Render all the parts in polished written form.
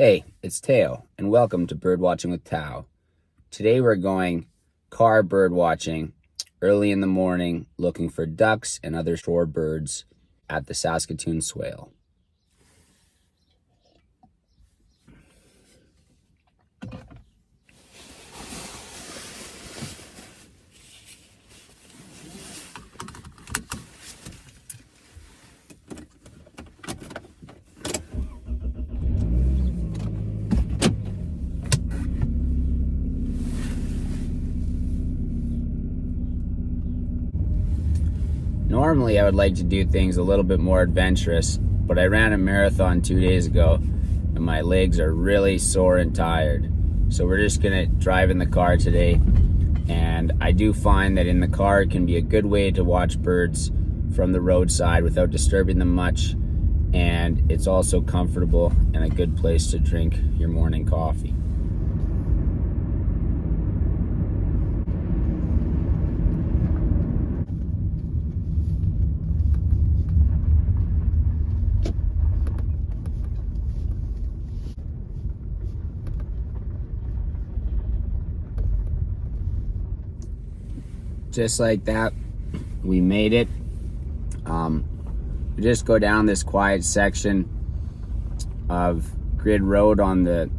Hey, it's Tao, and welcome to Birdwatching with Tao. Today we're going car bird watching early in the morning, looking for ducks and other shore birds at the Saskatoon swale. Normally I would like to do things a little bit more adventurous, but I ran a marathon 2 days ago and my legs are really sore and tired. So we're just gonna drive in the car today, and I do find that in the car it can be a good way to watch birds from the roadside without disturbing them much, and it's also comfortable and a good place to drink your morning coffee. Just like that, we made it. We just go down this quiet section of grid road on the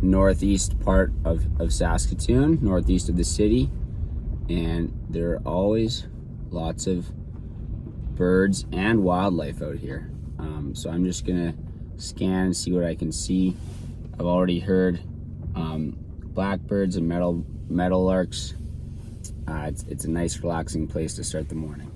northeast part of Saskatoon, northeast of the city, and there are always lots of birds and wildlife out here. So I'm just gonna scan and see what I can see. I've already heard blackbirds and meadowlarks. It's a nice relaxing place to start the morning.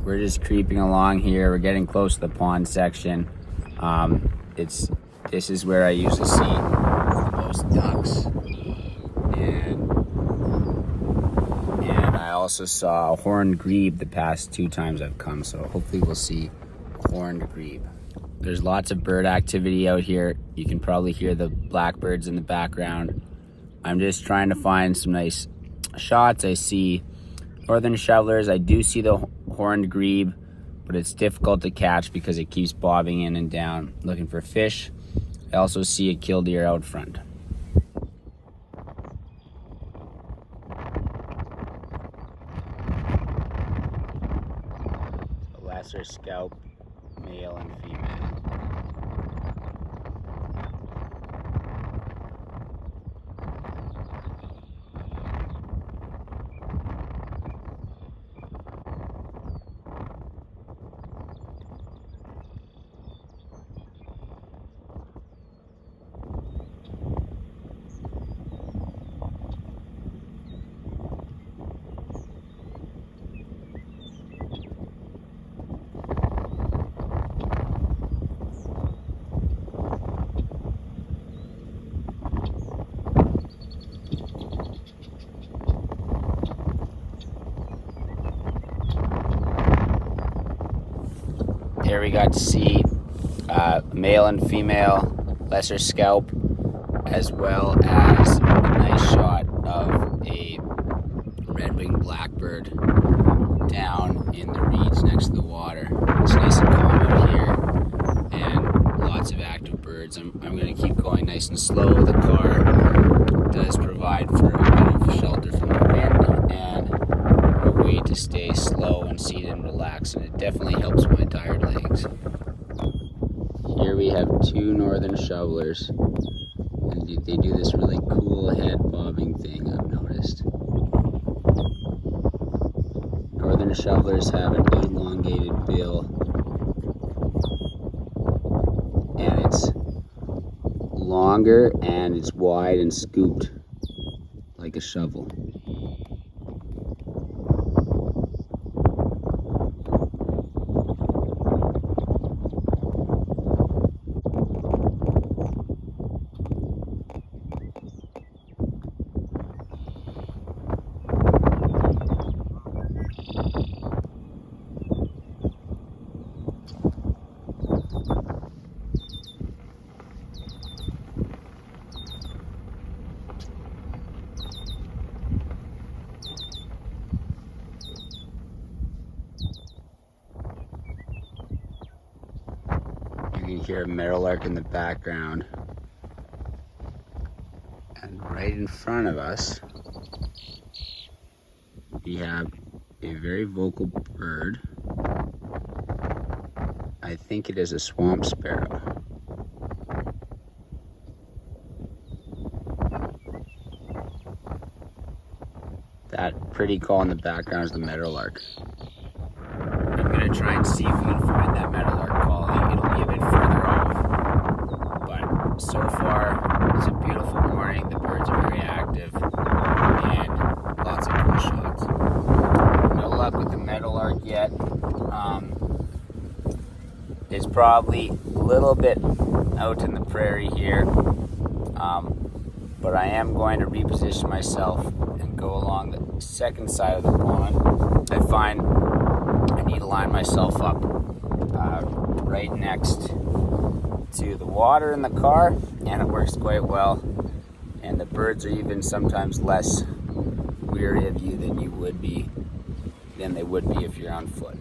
We're just creeping along here. We're getting close to the pond section. This is where I usually see the most ducks, and I also saw a horned grebe the past 2 times I've come. So hopefully we'll see horned grebe. There's lots of bird activity out here. You can probably hear the blackbirds in the background. I'm just trying to find some nice shots. I see northern shovelers. I do see the horned grebe, but it's difficult to catch because it keeps bobbing in and down looking for fish. I also see a killdeer out front. A lesser Scaup, male and female. There we got to see male and female lesser Scaup, as well as a nice shot of a red-winged blackbird down in the reeds next to the water. It's nice and calm out here, and lots of active birds. I'm going to keep going nice and slow. The car does provide for a bit of shelter from the wind and a way to stay slow and seated and relax, and it definitely helps my tired legs. Here we have 2 northern shovelers, and they do this really cool head bobbing thing, I've noticed. Northern shovelers have an elongated bill, and it's longer and it's wide and scooped like a shovel. hear a meadowlark in the background. And right in front of us, we have a very vocal bird. I think it is a swamp sparrow. That pretty call in the background is the meadowlark. I'm gonna try and see if we can find that meadowlark calling. It'll be a bit further off, but so far it's a beautiful morning. The birds are very active and lots of cool shots. No luck with the meadowlark yet. It's probably a little bit out in the prairie here, but I am going to reposition myself and go along the second side of the pond. I find I need to line myself up right next to the water in the car, and it works quite well. And the birds are even sometimes less weary of you than they would be if you're on foot.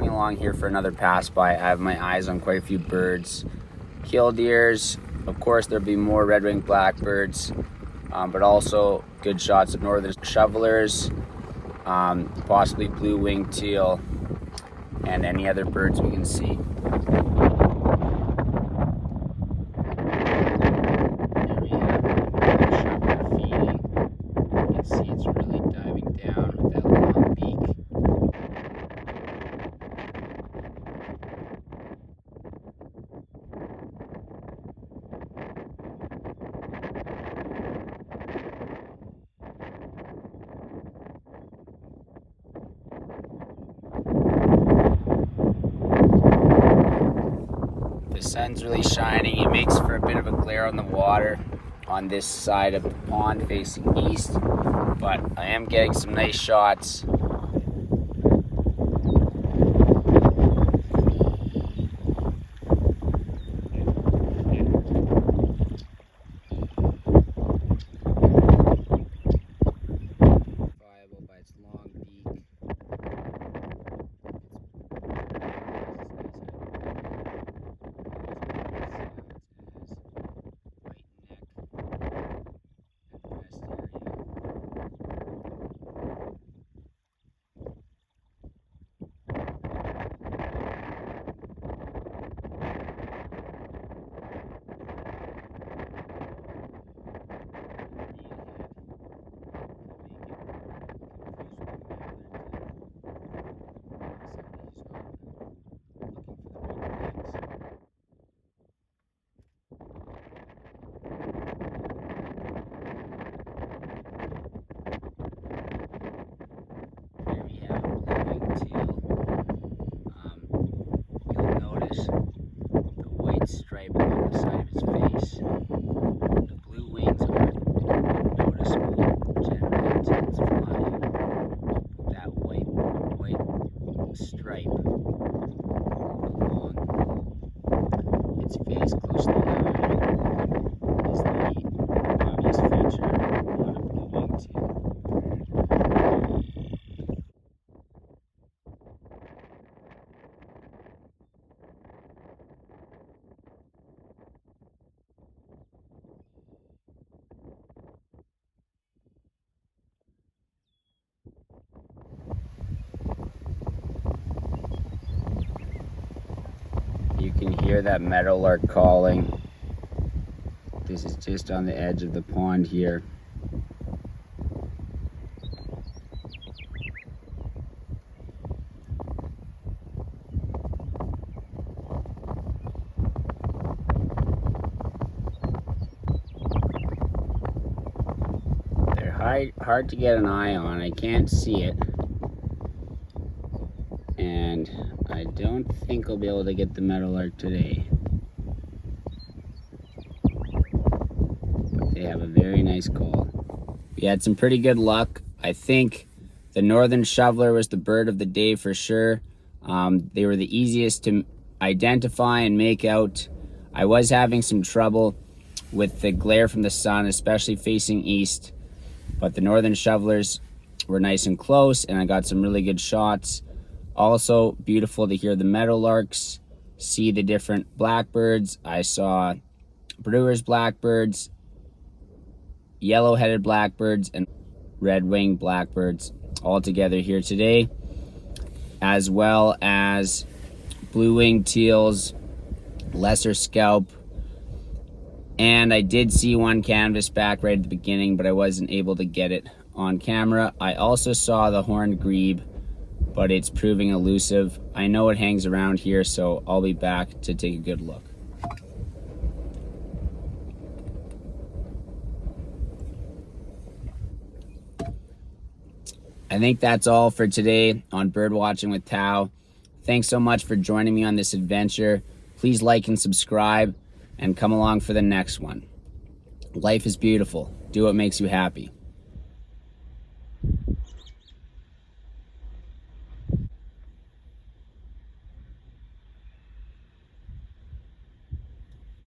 Along here for another pass by. I have my eyes on quite a few birds. Killdeers, of course there'll be more red-winged blackbirds, but also good shots of northern shovelers, possibly blue-winged teal, and any other birds we can see. There we have shoveler feeding. You can see it's really diving down with that long beak. The sun's really shining. It makes for a bit of a glare on the water on this side of the pond facing east, but I am getting some nice shots. Viable by its long beak. Stripe along the side of his face. The blue wings are noticeable generally until it's flying. That white stripe along its face close to the eye is the obvious feature on a blue wing teal. You can hear that meadowlark calling. This is just on the edge of the pond here. They're hard to get an eye on. I can't see it. and I don't think I'll be able to get the meadowlark today. But they have a very nice call. We had some pretty good luck. I think the northern shoveler was the bird of the day for sure. They were the easiest to identify and make out. I was having some trouble with the glare from the sun, especially facing east, but the northern shovelers were nice and close, and I got some really good shots. Also beautiful to hear the meadowlarks, see the different blackbirds. I saw brewer's blackbirds, yellow-headed blackbirds, and red-winged blackbirds all together here today, as well as blue-winged teals, lesser scaup, and I did see one canvasback right at the beginning, but I wasn't able to get it on camera. I also saw the horned grebe, but it's proving elusive. I know it hangs around here, so I'll be back to take a good look. I think that's all for today on Birdwatching with Tao. Thanks so much for joining me on this adventure. Please like and subscribe and come along for the next one. Life is beautiful. Do what makes you happy.